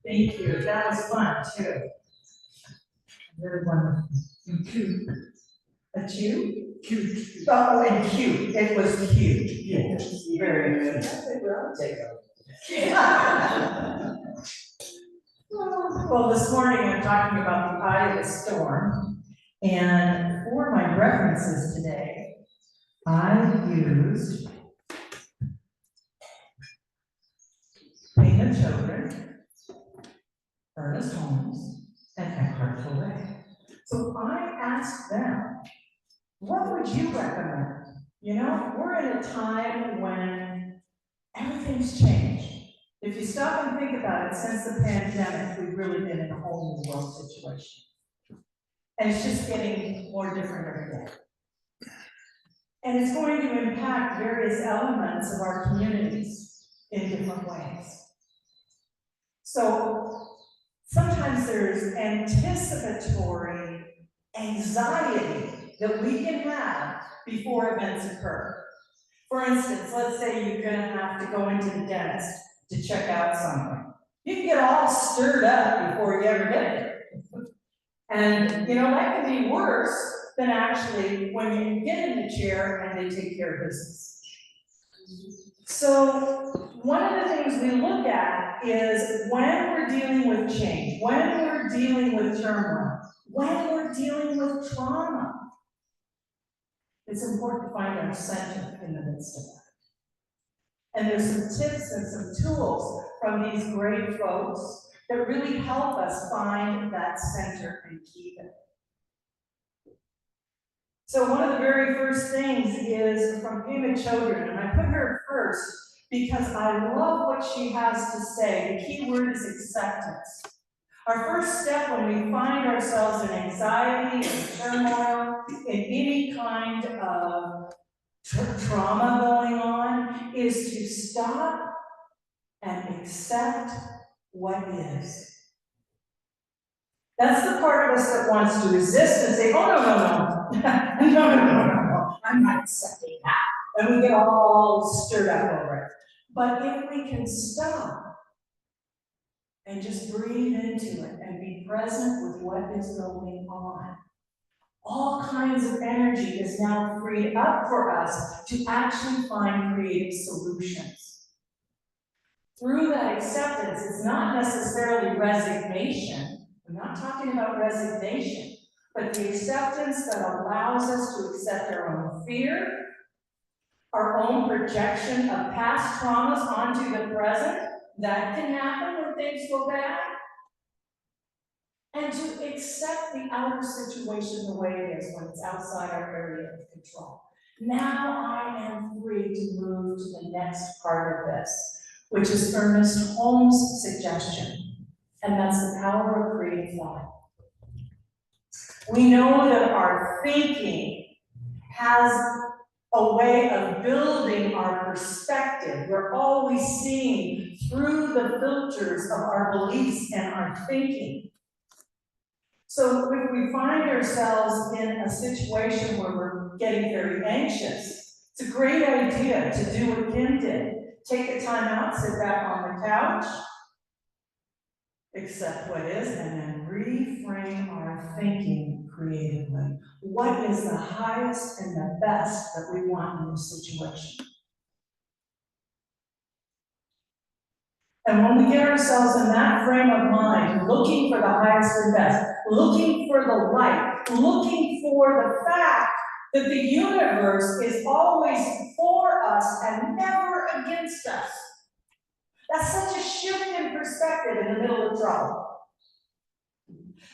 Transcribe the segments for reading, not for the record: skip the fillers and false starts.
Thank you. That was fun too. Very wonderful. A chew? Cute. Oh, and cute. It was cute. Yes. Very good. Well, this morning I'm talking about the eye of the storm, and for my references today, I used Payment Children, Ernest Holmes, and Cslwh. So I asked them, what would you recommend? You know, we're in a time when everything's changed. If you stop and think about it, since the pandemic, we've really been in a whole new world situation. And it's just getting more different every day. And it's going to impact various elements of our communities in different ways. So sometimes there's anticipatory anxiety that we can have before events occur. For instance, let's say you're going to have to go into the dentist to check out something. You can get all stirred up before you ever get there. And, you know, that can be worse than actually when you get in the chair and they take care of business. So one of the things we look at is when we're dealing with change, when we're dealing with turmoil, when we're dealing with trauma, it's important to find our center in the midst of that. And there's some tips and some tools from these great folks that really help us find that center and keep it. So one of the very first things is from Payment Children, and I put her first because I love what she has to say. The key word is acceptance. Our first step when we find ourselves in anxiety and turmoil, in any kind of trauma going on, is to stop and accept what is. That's the part of us that wants to resist and say, oh, no, I'm not accepting that. And we get all stirred up over it. But if we can stop and just breathe into it and be present with what is going on, all kinds of energy is now freed up for us to actually find creative solutions. Through that acceptance, it's not necessarily resignation. I'm not talking about resignation, but the acceptance that allows us to accept our own fear, our own projection of past traumas onto the present. That can happen when things go bad. And to accept the outer situation the way it is when it's outside our area of control. Now I am free to move to the next part of this, which is Ernest Holmes' suggestion. And that's the power of creative thought. We know that our thinking has a way of building our perspective. We're always seeing through the filters of our beliefs and our thinking. So if we find ourselves in a situation where we're getting very anxious, it's a great idea to do what Kim did. Take a time out, sit back on the couch, accept what is, and then reframe our thinking creatively. What is the highest and the best that we want in this situation? And when we get ourselves in that frame of mind, looking for the highest and best, looking for the light, looking for the fact that the universe is always for us and never against us. That's such a shift in perspective in the middle of trouble.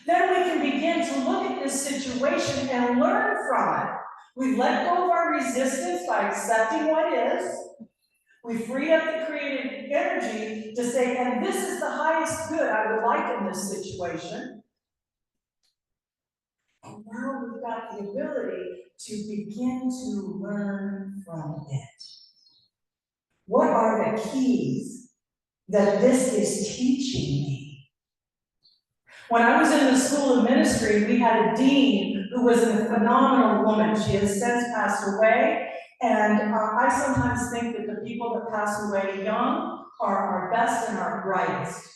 Then we can begin to look at this situation and learn from it. We've let go of our resistance by accepting what is. We freed up the creative energy to say, and this is the highest good I would like in this situation. And now we've got the ability to begin to learn from it. What are the keys that this is teaching me? When I was in the School of Ministry, we had a dean who was a phenomenal woman. She has since passed away, and I sometimes think that the people that pass away young are our best and our brightest.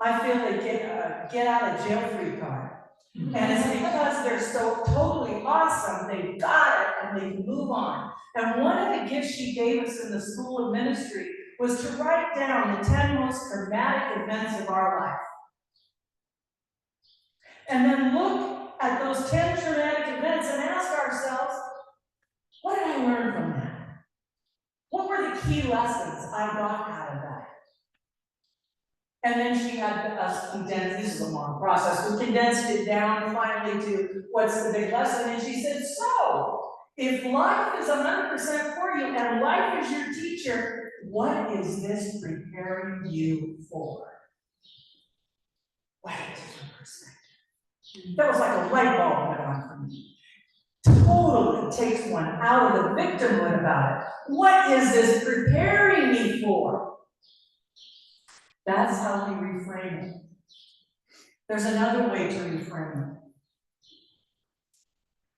I feel they get a get out of jail free card. And it's because they're so totally awesome, they've got it and they can move on. And one of the gifts she gave us in the School of Ministry was to write down the 10 most traumatic events of our life. And then look at those 10 traumatic events and ask ourselves, what did I learn from that? What were the key lessons I got out of that? And then she had us condense, this is a long process, we condensed it down finally to what's the big lesson, and she said, so, if life is 100% for you and life is your teacher, what is this preparing you for? What a different perspective. That was like a light bulb went on for me. Totally takes one out of the victimhood about it. What is this preparing me for? That's how we reframe it. There's another way to reframe it.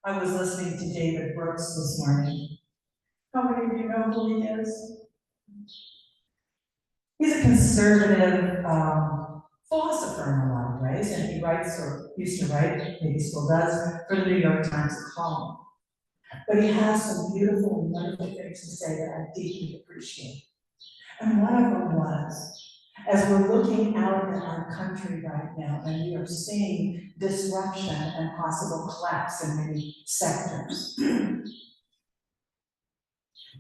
I was listening to David Brooks this morning. How many of you know who he is? He's a conservative philosopher in a lot of ways, and he writes, or used to write, maybe still does, for the New York Times column. But he has some beautiful and wonderful things to say that I deeply appreciate. And one of them was, as we're looking out at our country right now, and we are seeing disruption and possible collapse in many sectors,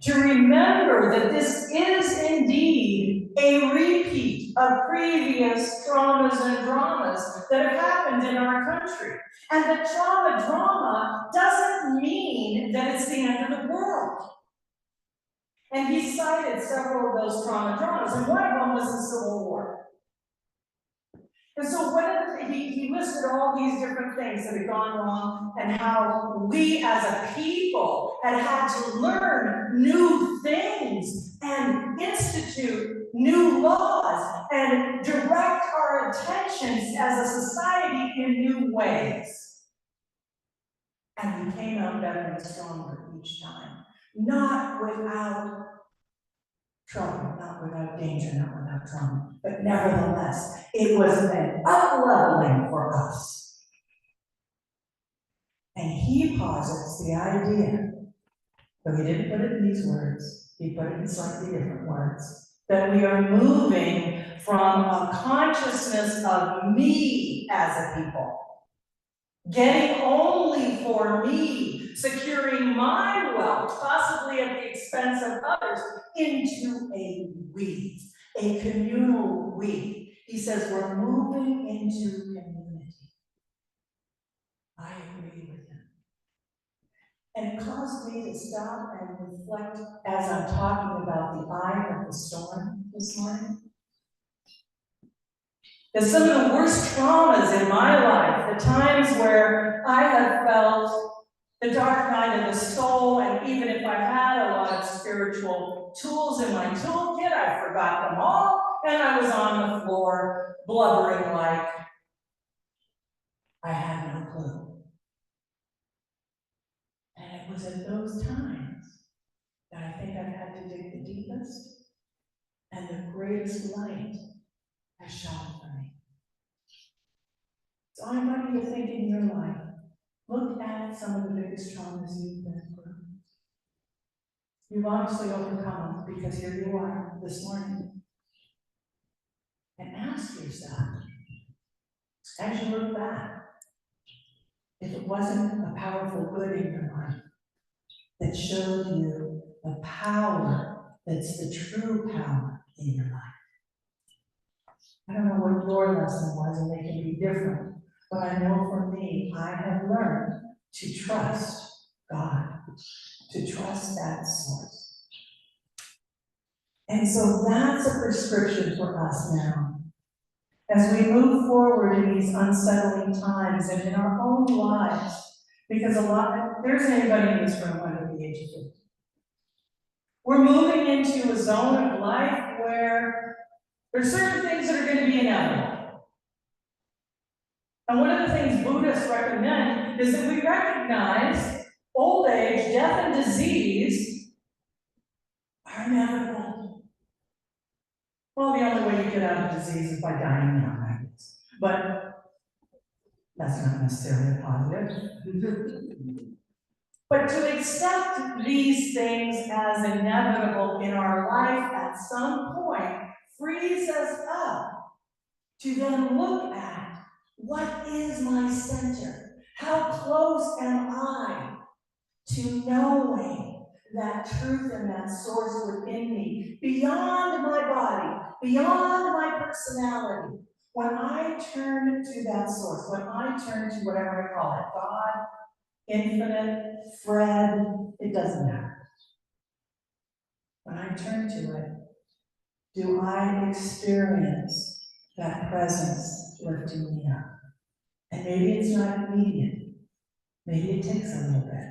to remember that this is indeed a repeat of previous traumas and dramas that have happened in our country. And that drama doesn't mean that it's the end of the world. And he cited several of those dramas, and one of them was the Civil War. And so he listed all these different things that had gone wrong, and how we as a people had to learn new things and institute new laws and direct our attentions as a society in new ways. And we came out better and stronger each time. Not without trouble, not without danger, not without trauma, but nevertheless, it was an up-leveling for us. And he posits the idea, though he didn't put it in these words, he put it in slightly different words, that we are moving from a consciousness of me as a people, getting only for me, securing my wealth, possibly at the expense of others, into a we, a communal we. He says we're moving into community. I agree with him. And it caused me to stop and reflect as I'm talking about the eye of the storm this morning. That some of the worst traumas in my life, the times where I have felt the dark night of the soul, and even if I had a lot of spiritual tools in my toolkit, I forgot them all, and I was on the floor blubbering like I had no clue. And it was at those times that I think I've had to dig the deepest, and the greatest light has shone for me. So I invite you to think in your life, look at some of the biggest traumas you've been through. You've obviously overcome them because here you are this morning. And ask yourself, as you look back, if it wasn't a powerful good in your life that showed you the power that's the true power in your life. I don't know what your lesson was, and they can be different, but I know for me, I have learned to trust God, to trust that source. And so that's a prescription for us now. As we move forward in these unsettling times and in our own lives, because there's anybody in this room under the age of 50. We're moving into a zone of life where there's certain things that are going to be inevitable. And one of the things Buddhists recommend is that we recognize old age, death, and disease are inevitable. Well, the only way you get out of disease is by dying young, I But that's not necessarily a positive. But to accept these things as inevitable in our life at some point frees us up to then look at what is my center? How close am I to knowing that truth and that source within me, beyond my body, beyond my personality? When I turn to that source, when I turn to whatever I call it, God, infinite, Fred, it doesn't matter. When I turn to it, do I experience that presence lifting me up? And maybe it's not immediate. Maybe it takes a little bit.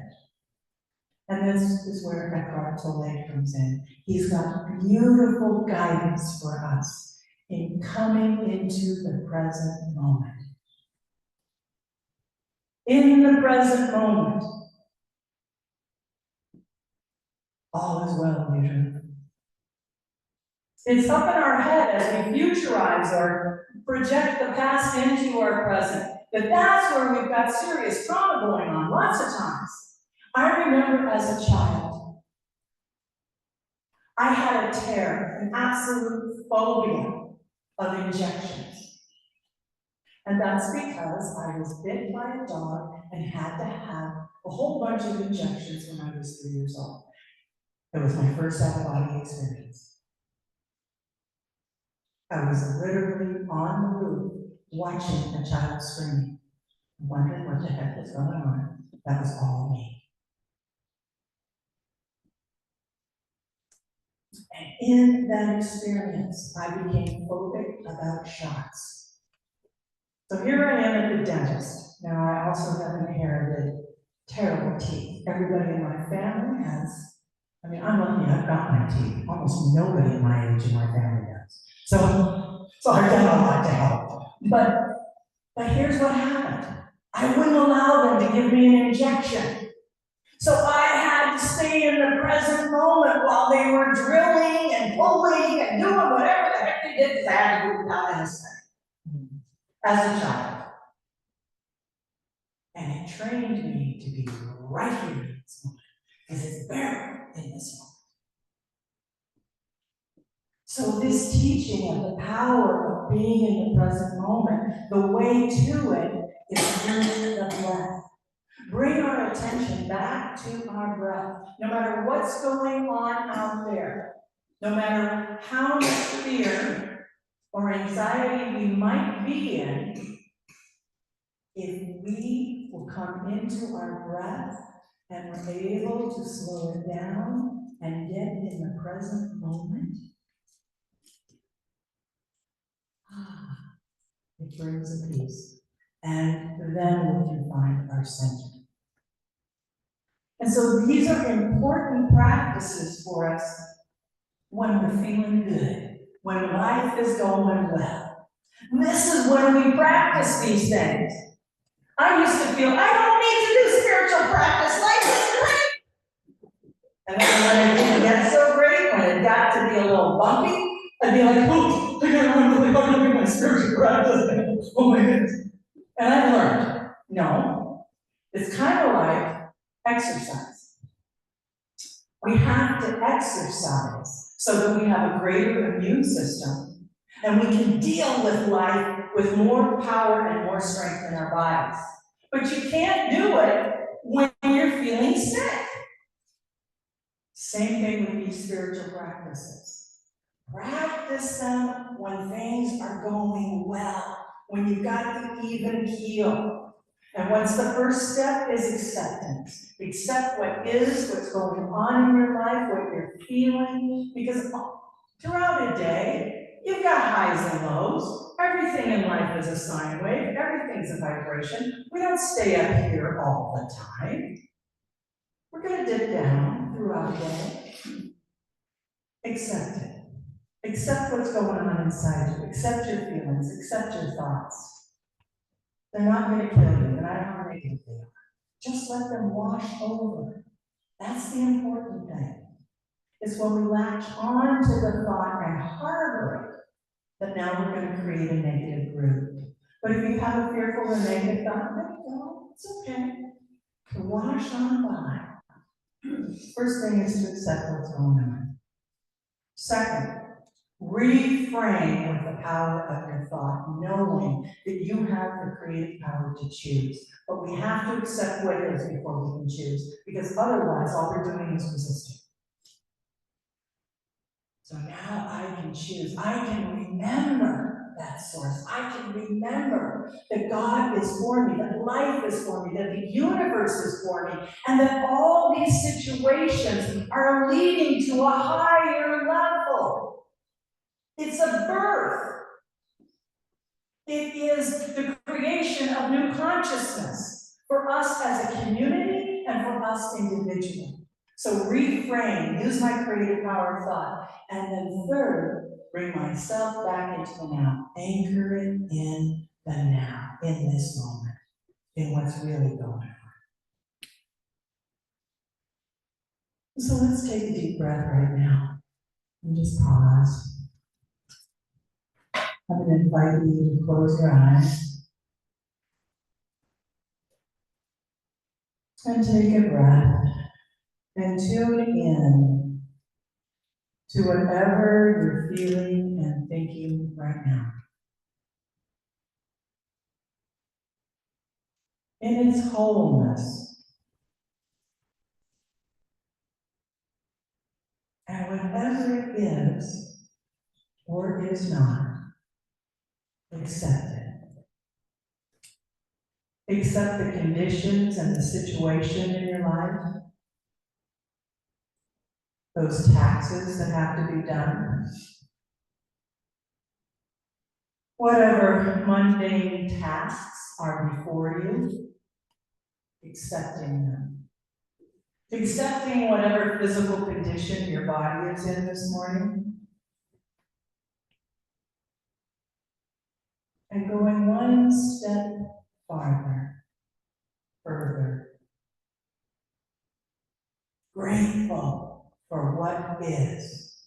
And this is where Eckhart Tolle comes in. He's got beautiful guidance for us in coming into the present moment. In the present moment, all is well usually. It's up in our head as we futurize or project the past into our present, that's where we've got serious trauma going on, lots of times. I remember as a child, I had a terror, an absolute phobia of injections. And that's because I was bit by a dog and had to have a whole bunch of injections when I was 3 years old. It was my first out-of-body experience. I was literally on the roof watching a child screaming, wondering what the heck was going on. That was all me. And in that experience, I became phobic about shots. So here I am at the dentist. Now I also have inherited terrible teeth. Everybody in my family has. I mean, I'm lucky I've got my teeth. Almost nobody at my age in my family does. So I've done a lot to help. But here's what happened. I wouldn't allow them to give me an injection. So I had to stay in the present moment while they were drilling and pulling and doing whatever the heck they did, because I had to do it without anesthetic as a child. And it trained me to be right here in this moment, because it's buried in this moment. So this teaching of the power of being in the present moment, the way to it is through the breath. Bring our attention back to our breath. No matter what's going on out there, no matter how much fear or anxiety we might be in, if we will come into our breath and we're able to slow it down and get in the present moment, it brings a peace. And then we can find our center. And so these are important practices for us when we're feeling good, when life is going well. This is when we practice these things. I used to feel, I don't need to do spiritual practice, life is great. And then when it didn't get so great, when it got to be a little bumpy, I'd be like, oh, I gotta run really hard to do my spiritual practice. Oh my goodness. And I learned, no, it's kind of like exercise. We have to exercise so that we have a greater immune system and we can deal with life with more power and more strength in our bodies. But you can't do it when you're feeling sick. Same thing with these spiritual practices. Practice them when things are going well, when you've got the even keel. And what's the first step is acceptance. Accept what is, what's going on in your life, what you're feeling, because throughout a day, you've got highs and lows. Everything in life is a sine wave. Everything's a vibration. We don't stay up here all the time. We're going to dip down throughout the day. Accept it. Accept what's going on inside you. Accept your feelings. Accept your thoughts. They're not going to kill you, no matter how negative they are. Just let them wash over. That's the important thing. It's when we latch on to the thought and harbor it that now we're going to create a negative root. But if you have a fearful or negative thought, let it go. It's okay. To wash on by. First thing is to accept what's going on. Second, reframe with the power of your thought, knowing that you have the creative power to choose. But we have to accept what it is before we can choose, because otherwise all we're doing is resisting. So now I can choose. I can remember that source. I can remember that God is for me, that life is for me, that the universe is for me, and that all these situations are leading to a higher level. It's a birth. It is the creation of new consciousness for us as a community and for us individually. So reframe, use my creative power of thought. And then third, bring myself back into the now. Anchor it in the now, in this moment, in what's really going on. So let's take a deep breath right now and just pause. I'm going to invite you to close your eyes and take a breath and tune in to whatever you're feeling and thinking right now. In its wholeness, and whatever it is or is not, accept it. Accept the conditions and the situation in your life, those taxes that have to be done, whatever mundane tasks are before you, accepting them. Accepting whatever physical condition your body is in this morning, and going one step further, grateful for what is.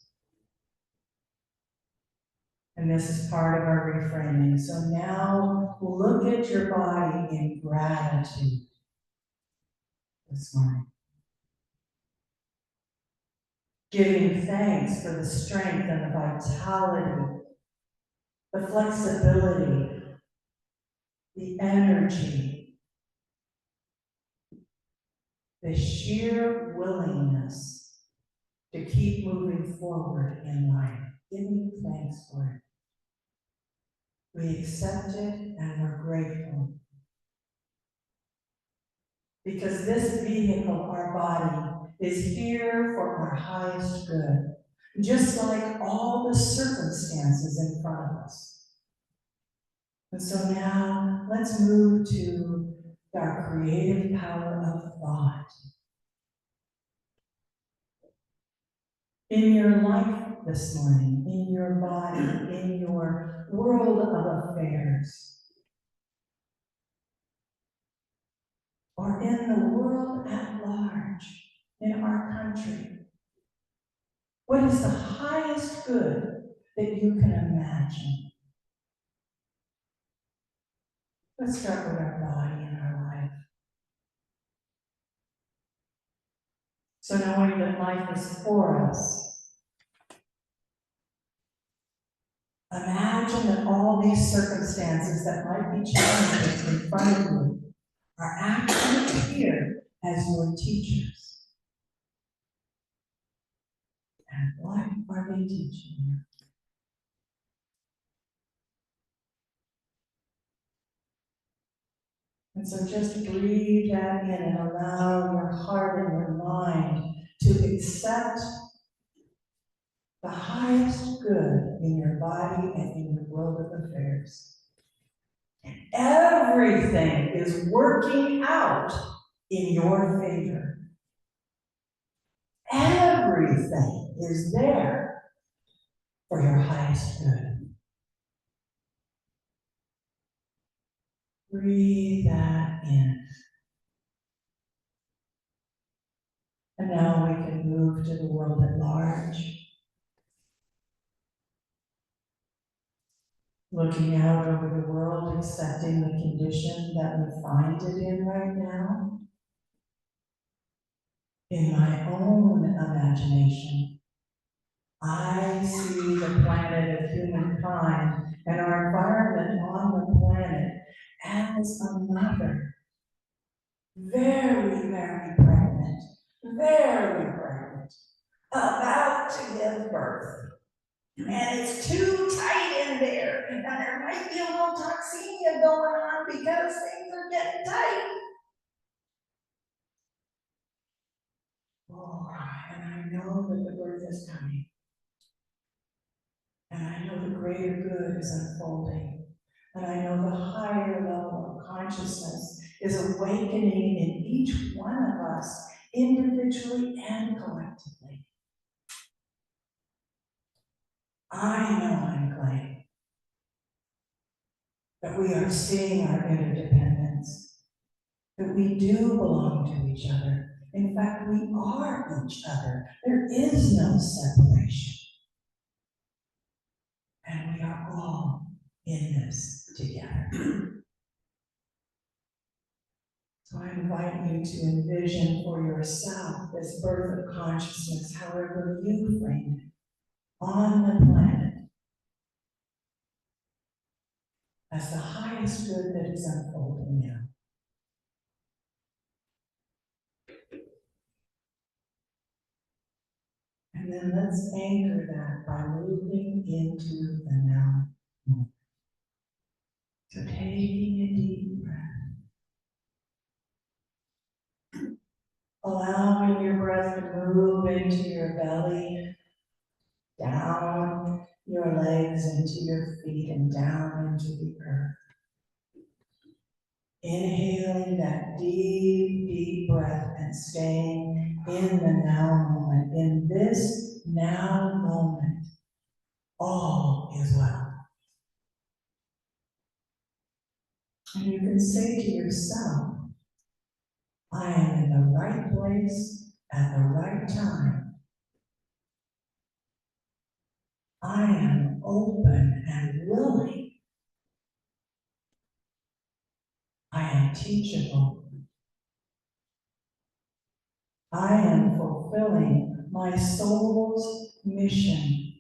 And this is part of our reframing. So now look at your body in gratitude this morning. Giving thanks for the strength and the vitality, the flexibility, the energy, the sheer willingness to keep moving forward in life. Giving thanks for it. We accept it and we're grateful. Because this vehicle, our body, is here for our highest good, just like all the circumstances in front of us. And so now, let's move to our creative power of thought. In your life this morning, in your body, in your world of affairs, or in the world at large, in our country, what is the highest good that you can imagine? Let's start with our body and our life. So knowing that life is for us, imagine that all these circumstances that might be challenges in front of you are actually here as your teachers. And what are they teaching you? And so just breathe that in and allow your heart and your mind to accept the highest good in your body and in your world of affairs. Everything is working out in your favor. Everything is there for your highest good. Breathe that in. And now we can move to the world at large. looking out over the world, accepting the condition that we find it in right now. In my own imagination, I see the planet of humankind and our environment on the planet as a mother, very pregnant, about to give birth. And it's too tight in there, and there might be a little toxemia going on because things are getting tight. Oh, and I know that the birth is coming. And I know the greater good is unfolding. And I know the higher level of consciousness is awakening in each one of us, individually and collectively. I know and claim that we are seeing our interdependence, that we do belong to each other. In fact, we are each other. There is no separation. And we are all in this together. So I invite you to envision for yourself this birth of consciousness, however you frame it, on the planet as the highest good that is unfolding now. And then let's anchor that by moving into the now moment. So taking a deep breath, allowing your breath to move into your belly, down your legs into your feet, and down into the earth. Inhaling that deep breath and staying in the now moment. In this now moment, all is well. And you can say to yourself, I am in the right place at the right time. I am open and willing. I am teachable. I am fulfilling my soul's mission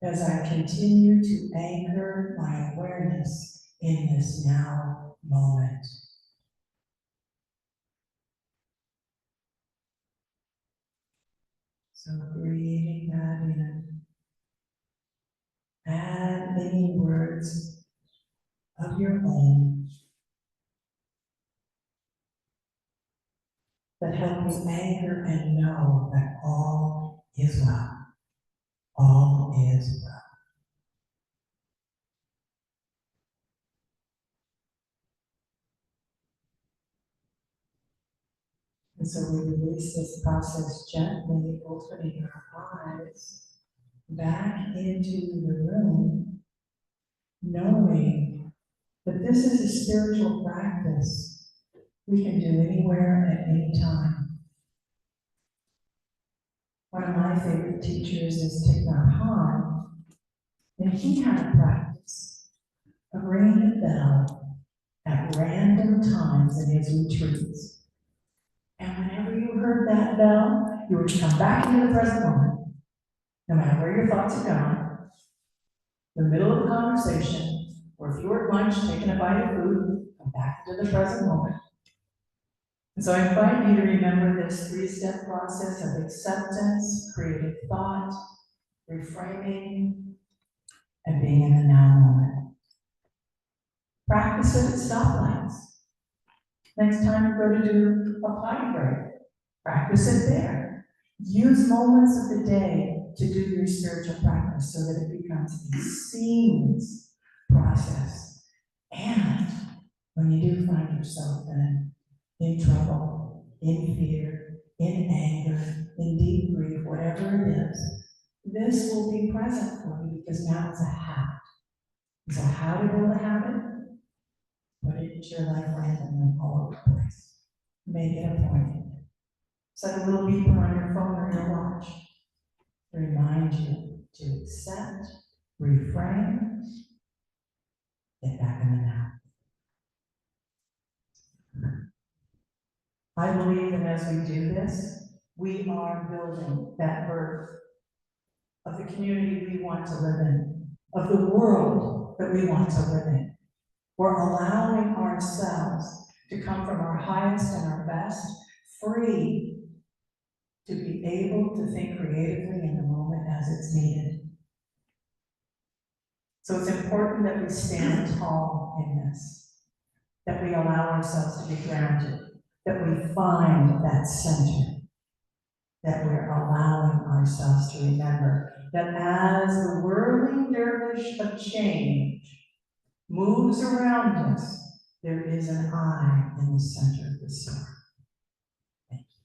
as I continue to anchor my awareness in this now moment. So breathing that in. Add any words of your own that help you anchor and know that all is well. All is well. And so we release this process gently, opening our eyes back into the room, knowing that this is a spiritual practice we can do anywhere at any time. One of my favorite teachers is Thich Nhat Hanh, and he had a practice of ringing a bell at random times in his retreats. And whenever you heard that bell, you were to come back into the present moment, no matter where your thoughts had gone, the middle of the conversation, or if you were at lunch taking a bite of food, come back into the present moment. And so I invite you to remember this three-step process of acceptance, creative thought, reframing, and being in the now moment. Practice it at stoplights. Next time you go to do a potty break, practice it there. Use moments of the day to do your spiritual practice so that it becomes a seamless process. And when you do find yourself then in trouble, in fear, in anger, in deep grief, whatever it is, this will be present for you because now it's a habit. So how to build a habit? Put it into your life randomly all over the place. Make it a point. Set a little beeper on your phone or your watch to remind you to accept, reframe, get back in the now. I believe that as we do this, we are building that birth of the community we want to live in, of the world that we want to live in. We're allowing ourselves to come from our highest and our best, free to be able to think creatively in the moment as it's needed. So it's important that we stand tall in this, that we allow ourselves to be grounded, that we find that center, that we're allowing ourselves to remember that as the whirling dervish of change moves around us, there is an eye in the center of the storm. Thank you.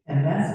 And that's